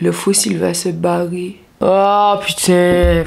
Le fossile va se barrer. Oh putain.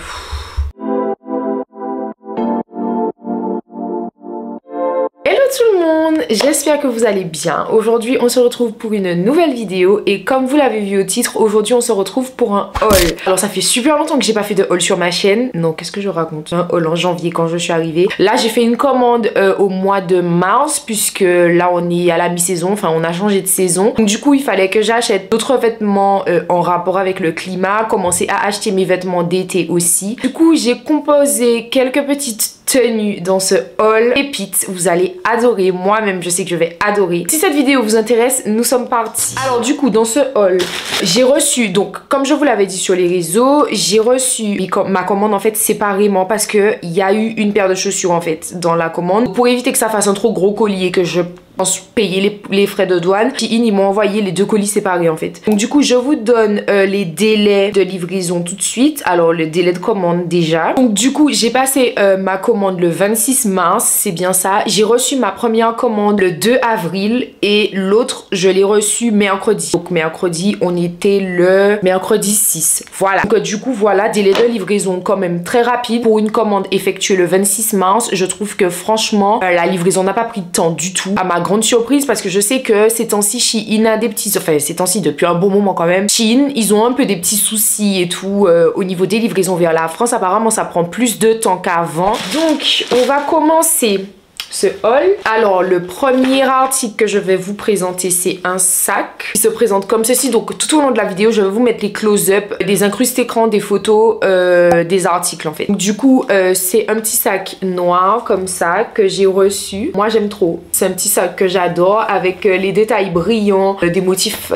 Hello tout le monde, j'espère que vous allez bien. Aujourd'hui on se retrouve pour une nouvelle vidéo et comme vous l'avez vu au titre, aujourd'hui on se retrouve pour un haul. Alors ça fait super longtemps que j'ai pas fait de haul sur ma chaîne. Non, qu'est-ce que je raconte? Un haul en janvier quand je suis arrivée. Là j'ai fait une commande au mois de mars puisque là on est à la mi-saison, enfin on a changé de saison. Donc du coup il fallait que j'achète d'autres vêtements en rapport avec le climat, commencer à acheter mes vêtements d'été aussi. Du coup j'ai composé quelques petites tenues dans ce haul pépite, vous allez adorer, moi-même je sais que je vais adorer. Si cette vidéo vous intéresse, nous sommes partis. Alors du coup dans ce haul, j'ai reçu, donc comme je vous l'avais dit sur les réseaux, j'ai reçu ma commande en fait séparément parce que il y a eu une paire de chaussures en fait dans la commande. Pour éviter que ça fasse un trop gros colis et que je pense payer les frais de douane, ils m'ont envoyé les deux colis séparés en fait. Donc du coup je vous donne les délais de livraison tout de suite. Alors le délai de commande déjà. Donc du coup j'ai passé ma commande le 26 mars, c'est bien ça. J'ai reçu ma première commande le 2 avril et l'autre je l'ai reçu mercredi. Donc mercredi on était le mercredi 6. Voilà. Donc du coup voilà, délai de livraison quand même très rapide pour une commande effectuée le 26 mars. Je trouve que franchement la livraison n'a pas pris de temps du tout. À ma grande surprise parce que je sais que ces temps-ci Shein a des petits, enfin ces temps-ci depuis un bon moment quand même, Shein ils ont un peu des petits soucis et tout au niveau des livraisons vers la France. Apparemment ça prend plus de temps qu'avant. Donc on va commencer ce haul. Alors le premier article que je vais vous présenter c'est un sac qui se présente comme ceci. Donc tout au long de la vidéo je vais vous mettre les close-up, des incrustés écrans, des photos, des articles en fait. Donc, du coup c'est un petit sac noir comme ça que j'ai reçu. Moi j'aime trop. C'est un petit sac que j'adore avec les détails brillants, des motifs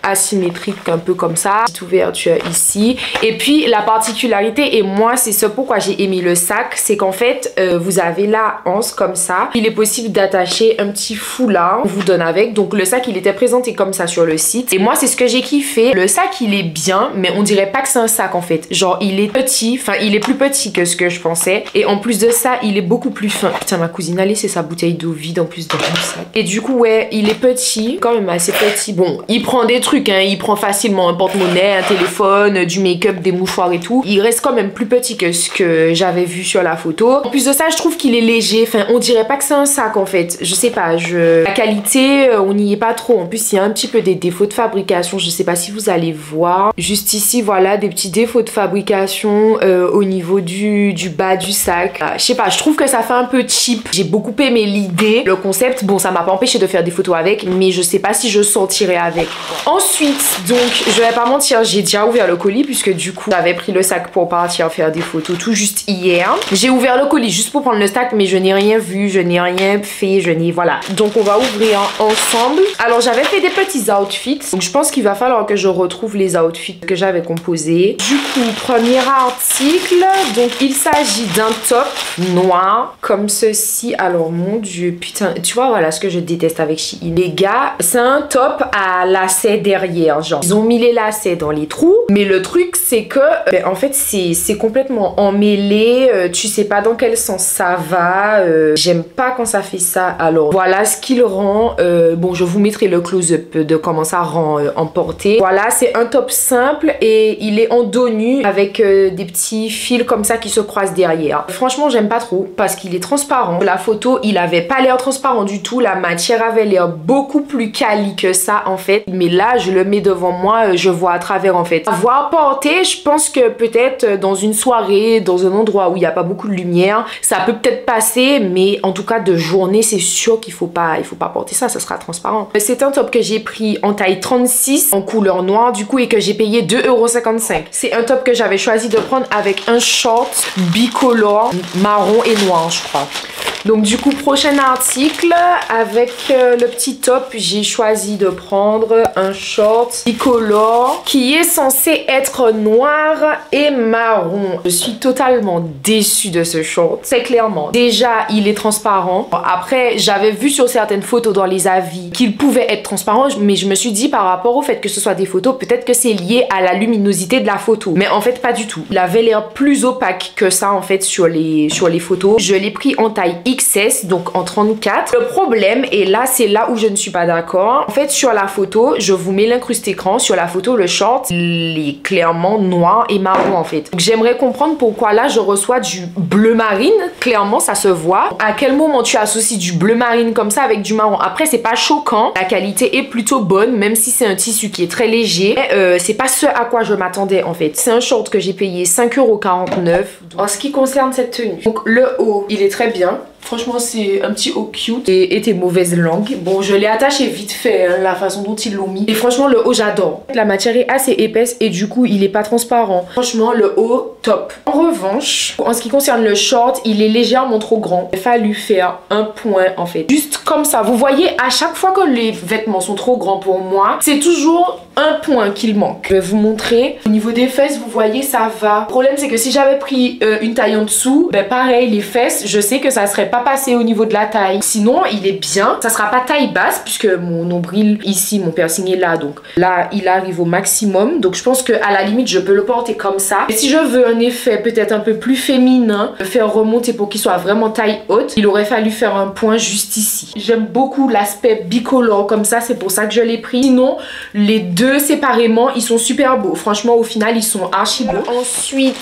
asymétriques un peu comme ça. Petite ouverture ici. Et puis la particularité, et moi c'est ce pourquoi j'ai aimé le sac, c'est qu'en fait vous avez la hanse comme ça. Il est possible d'attacher un petit foulard. On vous donne avec. Donc le sac il était présenté comme ça sur le site. Et moi c'est ce que j'ai kiffé. Le sac il est bien mais on dirait pas que c'est un sac en fait. Genre il est petit. Enfin il est plus petit que ce que je pensais. Et en plus de ça il est beaucoup plus fin. Putain ma cousine a laissé sa bouteille d'eau vide en plus dans le sac. Et du coup ouais il est petit. Quand même assez petit. Bon il prend des trucs hein. Il prend facilement un porte-monnaie, un téléphone, du make-up, des mouchoirs et tout. Il reste quand même plus petit que ce que j'avais vu sur la photo. En plus de ça je trouve qu'il est léger. Enfin on dirait pas que c'est un sac en fait. Je sais pas, la qualité on n'y est pas trop. En plus il y a un petit peu des défauts de fabrication. Je sais pas si vous allez voir. Juste ici voilà des petits défauts de fabrication au niveau du bas du sac. Je sais pas, je trouve que ça fait un peu cheap. J'ai beaucoup aimé l'idée, le concept. Bon ça m'a pas empêché de faire des photos avec, mais je sais pas si je sortirai avec. Ensuite donc je vais pas mentir, j'ai déjà ouvert le colis puisque du coup j'avais pris le sac pour partir faire des photos tout juste hier. J'ai ouvert le colis juste pour prendre le sac mais je n'ai rien vu, je n'ai rien fait, voilà. Donc on va ouvrir ensemble. Alors j'avais fait des petits outfits. Donc je pense qu'il va falloir que je retrouve les outfits que j'avais composés. Du coup, premier article. Donc il s'agit d'un top noir comme ceci. Alors mon dieu, putain, tu vois voilà ce que je déteste avec Shein. Les gars, c'est un top à lacets derrière. Genre ils ont mis les lacets dans les trous. Mais le truc c'est que en fait c'est complètement emmêlé. Tu sais pas dans quel sens ça va. J'aime pas quand ça fait ça. Alors voilà ce qu'il rend. Bon je vous mettrai le close-up de comment ça rend en portée. Voilà c'est un top simple et il est en dos nu avec des petits fils comme ça qui se croisent derrière. Franchement j'aime pas trop parce qu'il est transparent. La photo il avait pas l'air transparent du tout. La matière avait l'air beaucoup plus quali que ça en fait. Mais là je le mets devant moi, je vois à travers en fait. À voir porter, je pense que peut-être dans une soirée, dans un endroit où il n'y a pas beaucoup de lumière, ça peut peut-être passer, mais en tout cas de journée c'est sûr qu'il faut pas porter ça, ça sera transparent. C'est un top que j'ai pris en taille 36 en couleur noire du coup et que j'ai payé 2,55 €. C'est un top que j'avais choisi de prendre avec un short bicolore marron et noir je crois. Donc du coup prochain article avec le petit top, j'ai choisi de prendre un short bicolore qui est censé être noir et marron. Je suis totalement déçue de ce short. C'est clairement, déjà il est transparent. Après j'avais vu sur certaines photos dans les avis qu'il pouvait être transparent, mais je me suis dit par rapport au fait que ce soit des photos, peut-être que c'est lié à la luminosité de la photo. Mais en fait pas du tout. Il avait l'air plus opaque que ça en fait sur les photos. Je l'ai pris en taille XS, donc en 34. Le problème, et là c'est là où je ne suis pas d'accord, en fait sur la photo, je vous mets l'incruste écran, sur la photo le short, il est clairement noir et marron en fait. Donc j'aimerais comprendre pourquoi là je reçois du bleu marine, clairement ça se voit. À quel moment tu associes du bleu marine comme ça avec du marron? Après c'est pas choquant, la qualité est plutôt bonne, même si c'est un tissu qui est très léger. C'est pas ce à quoi je m'attendais en fait. C'est un short que j'ai payé 5,49 €. En ce qui concerne cette tenue, donc le haut il est très bien. Franchement, c'est un petit haut cute et tes mauvaises langues. Bon, je l'ai attaché vite fait, hein, la façon dont ils l'ont mis. Et franchement, le haut, j'adore. La matière est assez épaisse et du coup, il est pas transparent. Franchement, le haut, top. En revanche, en ce qui concerne le short, il est légèrement trop grand. Il a fallu faire un point, en fait. Juste comme ça. Vous voyez, à chaque fois que les vêtements sont trop grands pour moi, c'est toujours un point qu'il manque. Je vais vous montrer. Au niveau des fesses, vous voyez, ça va. Le problème, c'est que si j'avais pris une taille en dessous, ben pareil, les fesses, je sais que ça serait pas passé au niveau de la taille. Sinon, il est bien. Ça sera pas taille basse puisque mon nombril ici, mon piercing est là. Donc là, il arrive au maximum. Donc je pense que à la limite, je peux le porter comme ça. Et si je veux un effet peut-être un peu plus féminin, le faire remonter pour qu'il soit vraiment taille haute, il aurait fallu faire un point juste ici. J'aime beaucoup l'aspect bicolore comme ça. C'est pour ça que je l'ai pris. Sinon, les deux séparément, ils sont super beaux. Franchement, au final, ils sont archi beaux. Ensuite,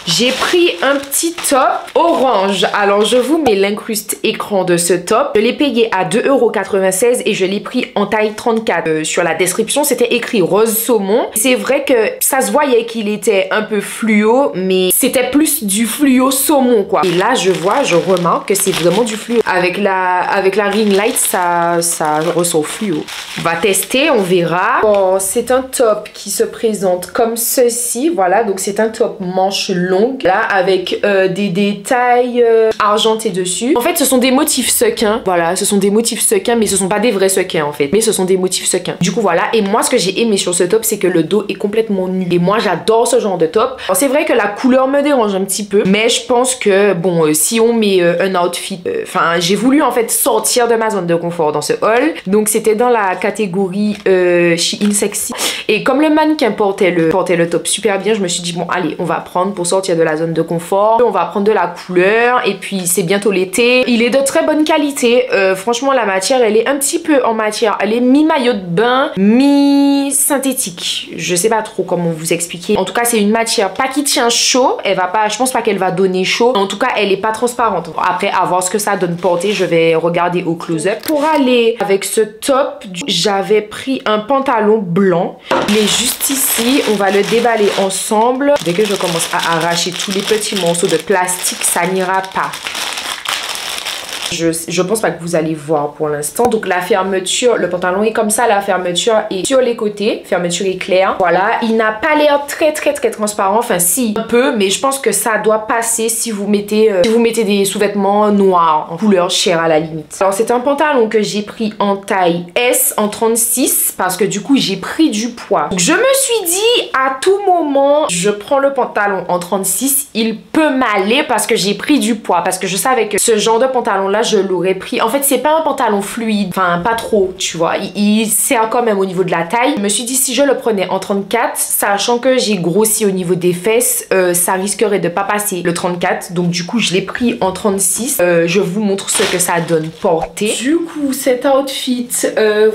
j'ai pris un petit top orange. Alors, je vous mets l'incruste écran de ce top. Je l'ai payé à 2,96 € et je l'ai pris en taille 34. Sur la description, c'était écrit rose saumon. C'est vrai que ça se voyait qu'il était un peu fluo, mais c'était plus du fluo saumon, quoi. Et là, je remarque que c'est vraiment du fluo. Avec la ring light, ça ressort fluo. On va tester, on verra. Bon, c'est un top qui se présente comme ceci. Voilà, donc c'est un top manche longue. Là, avec des détails argentés dessus. En fait, ce sont des motifs sequins. Voilà, ce sont des motifs sequins, mais ce sont pas des vrais sequins en fait. Mais ce sont des motifs sequins. Du coup, voilà. Et moi, ce que j'ai aimé sur ce top, c'est que le dos est complètement nu. Et moi, j'adore ce genre de top. C'est vrai que la couleur me dérange un petit peu, mais je pense que, bon, si on met un outfit... Enfin, j'ai voulu en fait sortir de ma zone de confort dans ce haul. Donc, c'était dans la catégorie Shein Sexy. Et comme le mannequin portait le top super bien, je me suis dit, bon, allez, on va prendre pour sortir de la zone de confort, on va prendre de la couleur et puis c'est bientôt l'été. Il est de très bonne qualité, franchement la matière elle est un petit peu en matière, elle est mi-maillot de bain, mi-synthétique, je sais pas trop comment vous expliquer. En tout cas c'est une matière pas qui tient chaud, elle va pas, je pense pas qu'elle va donner chaud, en tout cas elle est pas transparente. Après à voir ce que ça donne porter, je vais regarder au close-up. Pour aller avec ce top, j'avais pris un pantalon blanc, il est juste ici, on va le déballer ensemble. Dès que je commence à arracher tous les petits morceaux de plastique, ça n'ira pas. Je pense pas que vous allez voir pour l'instant. Donc la fermeture, le pantalon est comme ça, la fermeture est sur les côtés, fermeture éclair. Voilà, il n'a pas l'air très transparent, enfin si, un peu, mais je pense que ça doit passer si vous mettez des sous-vêtements noirs, en couleur chair à la limite. Alors c'est un pantalon que j'ai pris en taille S en 36 parce que du coup j'ai pris du poids. Donc je me suis dit à tout moment, je prends le pantalon en 36, il peut m'aller parce que j'ai pris du poids, parce que je savais que ce genre de pantalon là je l'aurais pris. En fait c'est pas un pantalon fluide, enfin pas trop tu vois, il sert quand même au niveau de la taille. Je me suis dit si je le prenais en 34, sachant que j'ai grossi au niveau des fesses, ça risquerait de pas passer le 34, donc du coup je l'ai pris en 36. Je vous montre ce que ça donne porté. Du coup cet outfit,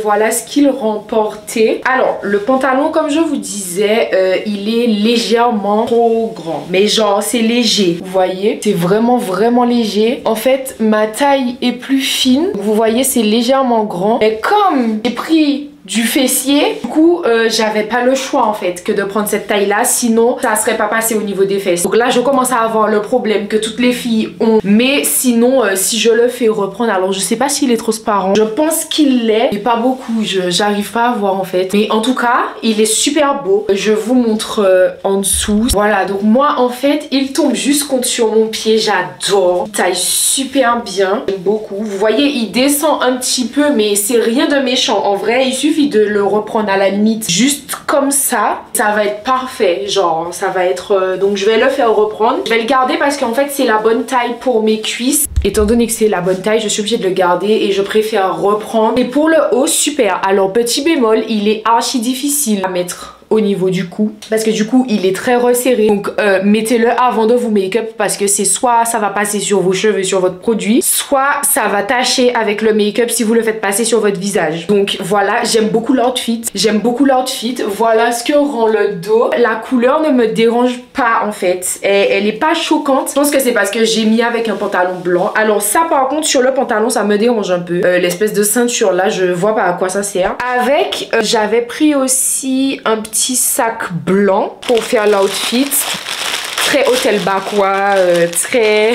voilà ce qu'il rend porté. Alors le pantalon comme je vous disais, il est légèrement trop grand, mais genre c'est léger, vous voyez, c'est vraiment léger. En fait ma taille est plus fine, vous voyez c'est légèrement grand, mais comme j'ai pris du fessier, du coup j'avais pas le choix en fait que de prendre cette taille là, sinon ça serait pas passé au niveau des fesses. Donc là je commence à avoir le problème que toutes les filles ont, mais sinon si je le fais reprendre, alors je sais pas s'il est transparent, je pense qu'il l'est mais pas beaucoup, j'arrive pas à voir en fait, mais en tout cas il est super beau. Je vous montre en dessous, voilà. Donc moi en fait il tombe juste contre sur mon pied, j'adore, il taille super bien, j'aime beaucoup. Vous voyez il descend un petit peu mais c'est rien de méchant en vrai, il suffit de le reprendre à la limite juste comme ça, ça va être parfait, genre ça va être donc je vais le faire reprendre, je vais le garder parce qu'en fait c'est la bonne taille pour mes cuisses. Étant donné que c'est la bonne taille, je suis obligée de le garder et je préfère reprendre. Et pour le haut, super. Alors petit bémol, il est archi difficile à mettre au niveau du cou parce que du coup il est très resserré, donc mettez-le avant de vous make-up parce que c'est soit ça va passer sur vos cheveux, sur votre produit, soit ça va tacher avec le make-up si vous le faites passer sur votre visage. Donc voilà, j'aime beaucoup l'outfit, voilà ce que rend le dos. La couleur ne me dérange pas en fait, elle est pas choquante. Je pense que c'est parce que j'ai mis avec un pantalon blanc. Alors ça par contre sur le pantalon ça me dérange un peu, l'espèce de ceinture là, je vois pas à quoi ça sert. Avec j'avais pris aussi un petit sac blanc pour faire l'outfit, très hôtel bas quoi, très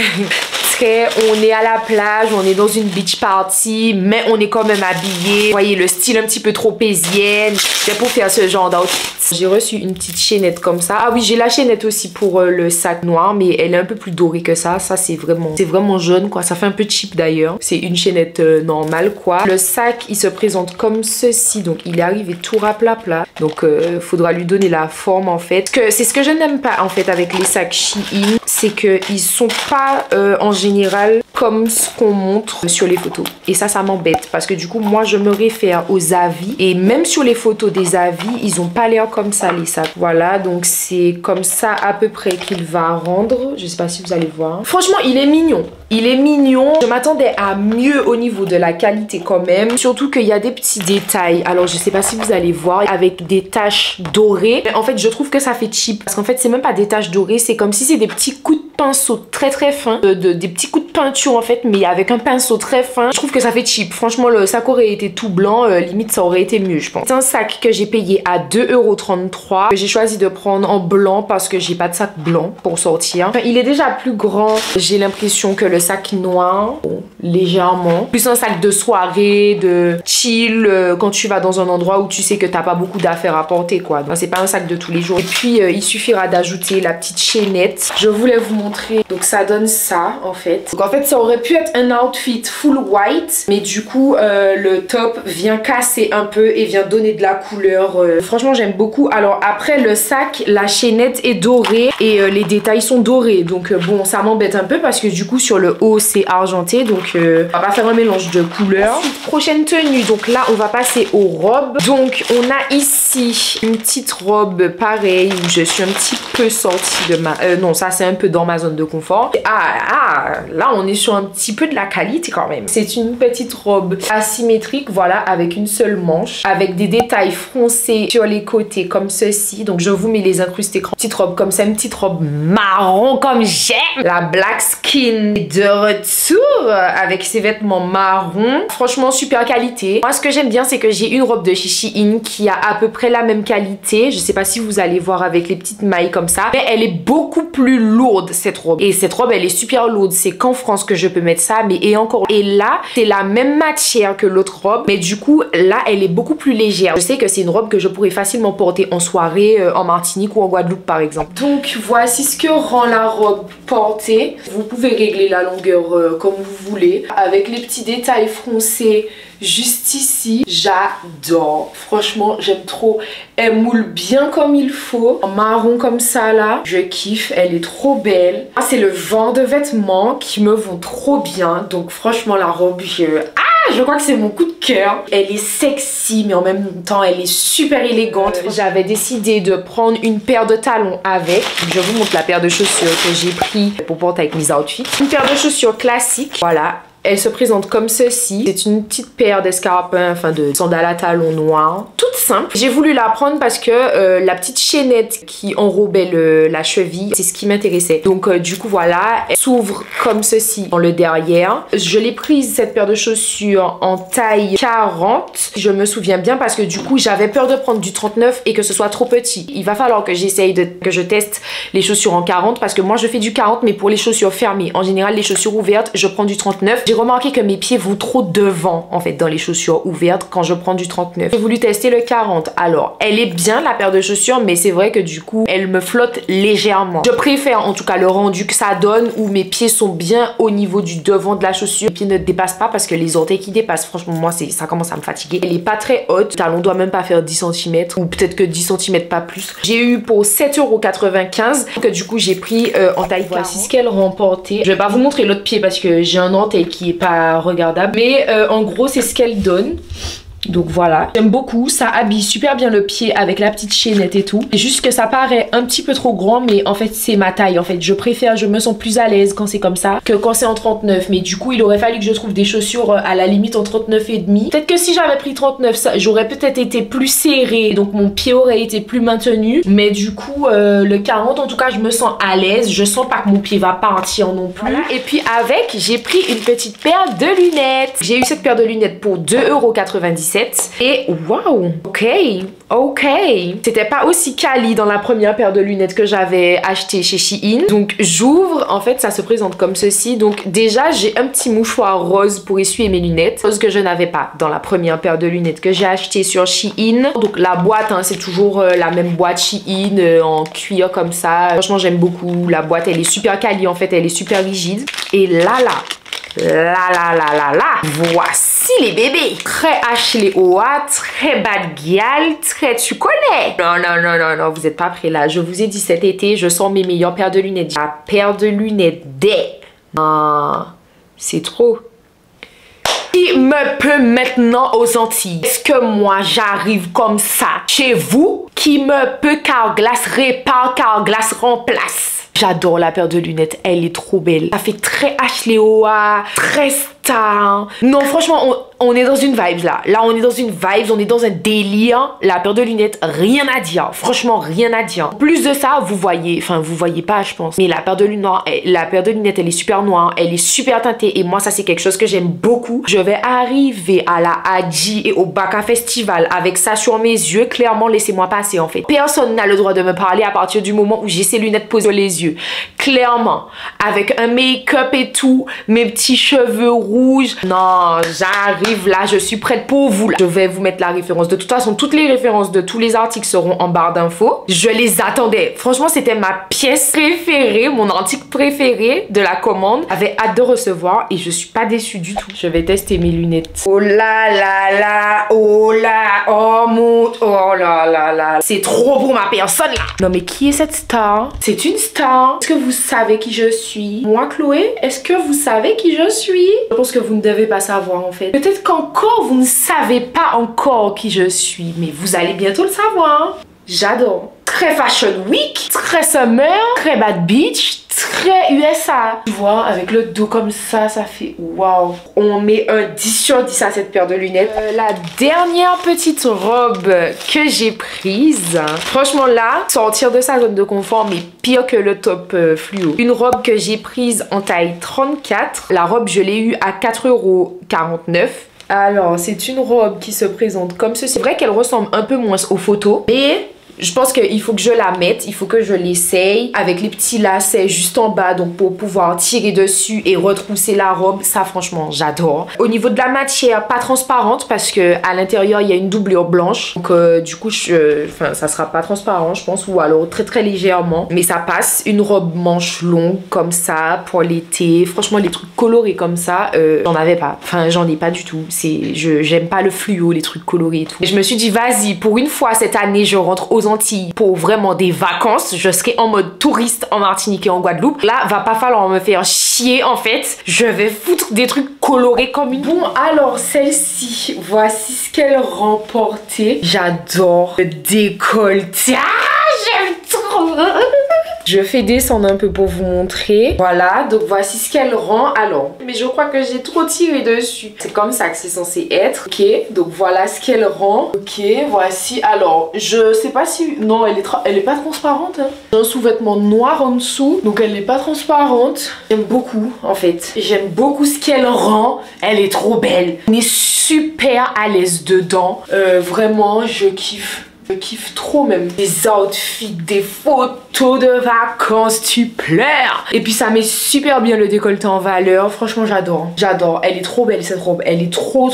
on est à la plage, on est dans une beach party, mais on est quand même habillé. Vous voyez le style un petit peu tropézienne. C'est pour faire ce genre d'outfit. J'ai reçu une petite chaînette comme ça. Ah oui, j'ai la chaînette aussi pour le sac noir, mais elle est un peu plus dorée que ça. Ça c'est vraiment jaune quoi. Ça fait un peu cheap d'ailleurs. C'est une chaînette normale quoi. Le sac il se présente comme ceci, donc il est arrivé tout plat. Donc faudra lui donner la forme en fait. C'est ce que je n'aime pas en fait avec les sacs Shein, c'est que ils sont pas en général comme ce qu'on montre sur les photos, et ça m'embête parce que du coup moi je me réfère aux avis, et même sur les photos des avis ils ont pas l'air comme ça les sacs. Voilà, donc c'est comme ça à peu près qu'il va rendre. Je sais pas si vous allez voir, franchement il est mignon, je m'attendais à mieux au niveau de la qualité quand même, surtout qu'il y a des petits détails. Alors je sais pas si vous allez voir, avec des taches dorées, mais en fait je trouve que ça fait cheap parce qu'en fait c'est même pas des taches dorées, c'est comme si c'est des petits coups de pinceau très fins, des petits coups de peinture en fait, mais avec un pinceau très fin. Je trouve que ça fait cheap. Franchement le sac aurait été tout blanc, limite ça aurait été mieux je pense. C'est un sac que j'ai payé à 2,33 €, que j'ai choisi de prendre en blanc parce que j'ai pas de sac blanc pour sortir. Enfin, il est déjà plus grand, j'ai l'impression, que le sac noir, bon, légèrement. Plus un sac de soirée, de chill, quand tu vas dans un endroit où tu sais que t'as pas beaucoup d'affaires à porter quoi. C'est pas un sac de tous les jours. Et puis il suffira d'ajouter la petite chaînette. Je voulais vous montrer, donc ça donne ça en fait. Donc en fait ça aurait pu être un outfit full white, mais du coup le top vient casser un peu et vient donner de la couleur. Franchement j'aime beaucoup. Alors après le sac, la chaînette est dorée et les détails sont dorés, donc bon ça m'embête un peu parce que du coup sur le haut c'est argenté, donc on va pas faire un mélange de couleurs. Ensuite, prochaine tenue, donc là on va passer aux robes. Donc on a ici une petite robe pareille où je suis un petit peu sortie de ma... non ça c'est un peu dans ma zone de confort. Là on est sur un petit peu de la qualité quand même. C'est une petite robe asymétrique, voilà, avec une seule manche, avec des détails froncés sur les côtés comme ceci. Donc je vous mets les incrustés. Petite robe comme ça, une petite robe marron comme j'aime. La black skin est de retour avec ses vêtements marrons. Franchement super qualité. Moi ce que j'aime bien c'est que j'ai une robe de Shein qui a à peu près la même qualité. Je sais pas si vous allez voir avec les petites mailles comme ça, mais elle est beaucoup plus lourde cette robe. Et cette robe elle est super lourde. C'est qu'en France que je peux mettre ça, mais et encore. Et là c'est la même matière que l'autre robe, mais du coup là elle est beaucoup plus légère. Je sais que c'est une robe que je pourrais facilement porter en soirée, en Martinique ou en Guadeloupe par exemple. Donc voici ce que rend la robe portée. Vous pouvez régler la longueur comme vous voulez, avec les petits détails froncés juste ici. J'adore, franchement j'aime trop. Elle moule bien comme il faut, en marron comme ça là, je kiffe, elle est trop belle. C'est le genre de vêtements qui me vont trop bien, donc franchement la robe je crois que c'est mon coup de cœur. Elle est sexy mais en même temps elle est super élégante. J'avais décidé de prendre une paire de talons avec. Je vous montre la paire de chaussures que j'ai pris pour porter avec mes outfits. Une paire de chaussures classique, voilà. Elle se présente comme ceci. C'est une petite paire d'escarpins, enfin de sandales à talons noirs. Toute simple. J'ai voulu la prendre parce que la petite chaînette qui enrobait la cheville, c'est ce qui m'intéressait. Donc du coup voilà, elle s'ouvre comme ceci dans le derrière. Je l'ai prise cette paire de chaussures en taille 40. Je me souviens bien parce que du coup j'avais peur de prendre du 39 et que ce soit trop petit. Il va falloir que j'essaye que je teste les chaussures en 40 parce que moi je fais du 40 mais pour les chaussures fermées. En général les chaussures ouvertes je prends du 39. J'ai remarqué que mes pieds vont trop devant en fait dans les chaussures ouvertes quand je prends du 39. J'ai voulu tester le 40. Alors elle est bien la paire de chaussures, mais c'est vrai que du coup elle me flotte légèrement. Je préfère en tout cas le rendu que ça donne où mes pieds sont bien au niveau du devant de la chaussure. Les pieds ne dépassent pas parce que les orteils qui dépassent, franchement moi ça commence à me fatiguer. Elle est pas très haute, le talon doit même pas faire 10 cm ou peut-être que 10 cm pas plus. J'ai eu pour 7,95 €, que du coup j'ai pris en taille 40. Voici ce qu'elle rend portée. Je vais pas vous montrer l'autre pied parce que j'ai un orteil qui est pas regardable, mais en gros c'est ce qu'elle donne. Donc voilà, j'aime beaucoup, ça habille super bien le pied avec la petite chaînette et tout. C'est juste que ça paraît un petit peu trop grand, mais en fait c'est ma taille. En fait je préfère, je me sens plus à l'aise quand c'est comme ça que quand c'est en 39. Mais du coup il aurait fallu que je trouve des chaussures à la limite en 39 et demi. Peut-être que si j'avais pris 39, j'aurais peut-être été plus serré, donc mon pied aurait été plus maintenu. Mais du coup le 40 en tout cas je me sens à l'aise, je sens pas que mon pied va partir non plus. Voilà. Et puis avec j'ai pris une petite paire de lunettes. J'ai eu cette paire de lunettes pour 2,97 € et waouh, ok, c'était pas aussi quali dans la première paire de lunettes que j'avais acheté chez Shein. Donc j'ouvre, en fait ça se présente comme ceci. Donc déjà j'ai un petit mouchoir rose pour essuyer mes lunettes, chose que je n'avais pas dans la première paire de lunettes que j'ai acheté sur Shein. Donc la boîte hein, c'est toujours la même boîte Shein en cuir comme ça. Franchement j'aime beaucoup la boîte, elle est super quali en fait, elle est super rigide. Et là voici les bébés. Très Ashley Oa, très bad girl, très tu connais. Non, vous êtes pas prêts là. Je vous ai dit cet été, je sens mes meilleures paires de lunettes. La paire de lunettes des... Ah, c'est trop. Qui me peut maintenant aux Antilles? Est-ce que moi j'arrive comme ça chez vous? Qui me peut Carglass répare, Carglass remplace? J'adore la paire de lunettes, elle est trop belle. Ça fait très Ashley Oa, très star. Non franchement, on est dans une vibe là. Là on est dans une vibe, on est dans un délire. La paire de lunettes, rien à dire. Franchement, rien à dire. En plus de ça, vous voyez, enfin vous voyez pas je pense. Mais la paire de lunettes, elle est super noire, elle est super teintée. Et moi ça c'est quelque chose que j'aime beaucoup. Je vais arriver à la Adji et au Baka Festival avec ça sur mes yeux. Clairement, laissez-moi passer en fait. Personne n'a le droit de me parler à partir du moment où j'ai ces lunettes posées sur les yeux. Clairement, avec un make-up et tout, mes petits cheveux rouges. Non, j'arrive là, je suis prête pour vous là. Je vais vous mettre la référence. De toute façon, toutes les références de tous les articles seront en barre d'infos. Je les attendais. Franchement, c'était ma pièce préférée, mon article préféré de la commande. J'avais hâte de recevoir et je suis pas déçue du tout. Je vais tester mes lunettes. Oh là là là, oh là, oh mon, oh là là là. C'est trop pour ma personne là. Non mais qui est cette star? C'est une star. Est-ce que vous savez qui je suis? Moi Chloé, est-ce que vous savez qui je suis? Je pense que vous ne devez pas savoir en fait. Peut-être qu'encore vous ne savez pas encore qui je suis, mais vous allez bientôt le savoir. J'adore. Très Fashion Week, très Summer, très Bad Beach, très USA. Tu vois, avec le dos comme ça, ça fait waouh. On met un 10 sur 10 à cette paire de lunettes. La dernière petite robe que j'ai prise. Franchement là, sortir de sa zone de confort, mais pire que le top fluo. Une robe que j'ai prise en taille 34. La robe, je l'ai eue à 4,49 €. Alors, c'est une robe qui se présente comme ceci. C'est vrai qu'elle ressemble un peu moins aux photos, mais... je pense qu'il faut que je la mette, il faut que je l'essaye avec les petits lacets juste en bas, donc pour pouvoir tirer dessus et retrousser la robe. Ça franchement j'adore. Au niveau de la matière, pas transparente parce que à l'intérieur il y a une doublure blanche, donc du coup ça sera pas transparent je pense, ou alors très légèrement, mais ça passe. Une robe manche longue comme ça pour l'été. Franchement les trucs colorés comme ça, j'en avais pas, enfin j'en ai pas du tout. J'aime pas le fluo, les trucs colorés et tout. Et je me suis dit vas-y, pour une fois cette année je rentre aux Antilles pour vraiment des vacances. Je serai en mode touriste en Martinique et en Guadeloupe. Là, va pas falloir me faire chier en fait. Je vais foutre des trucs colorés comme une... Bon, alors celle-ci, voici ce qu'elle remportait. J'adore le décolleté. Ah, j'aime trop. Je fais descendre un peu pour vous montrer. Voilà, donc voici ce qu'elle rend. Alors, mais je crois que j'ai trop tiré dessus. C'est comme ça que c'est censé être. Ok, donc voilà ce qu'elle rend. Ok, voici. Alors, je sais pas si... non, elle est pas transparente. Hein. J'ai un sous-vêtement noir en dessous. Donc elle n'est pas transparente. J'aime beaucoup, en fait. J'aime beaucoup ce qu'elle rend. Elle est trop belle. On est super à l'aise dedans. Vraiment, je kiffe. Je kiffe trop même. Des outfits, des photos de vacances, tu pleures. Et puis ça met super bien le décolleté en valeur. Franchement j'adore. J'adore. Elle est trop belle cette robe. Elle est trop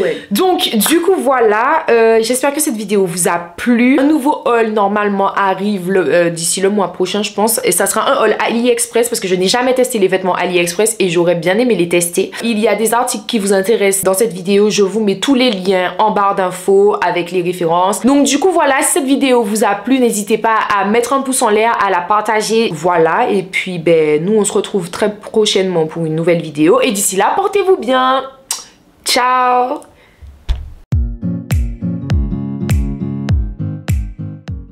belle. Donc du coup voilà. J'espère que cette vidéo vous a plu. Un nouveau haul normalement arrive d'ici le mois prochain je pense. Et ça sera un haul AliExpress parce que je n'ai jamais testé les vêtements AliExpress et j'aurais bien aimé les tester. Il y a des articles qui vous intéressent dans cette vidéo. Je vous mets tous les liens en barre d'infos avec les références. Donc du coup voilà, si cette vidéo vous a plu, n'hésitez pas à mettre un pouce en l'air, à la partager. Voilà, et puis ben nous on se retrouve très prochainement pour une nouvelle vidéo. Et d'ici là, portez-vous bien. Ciao.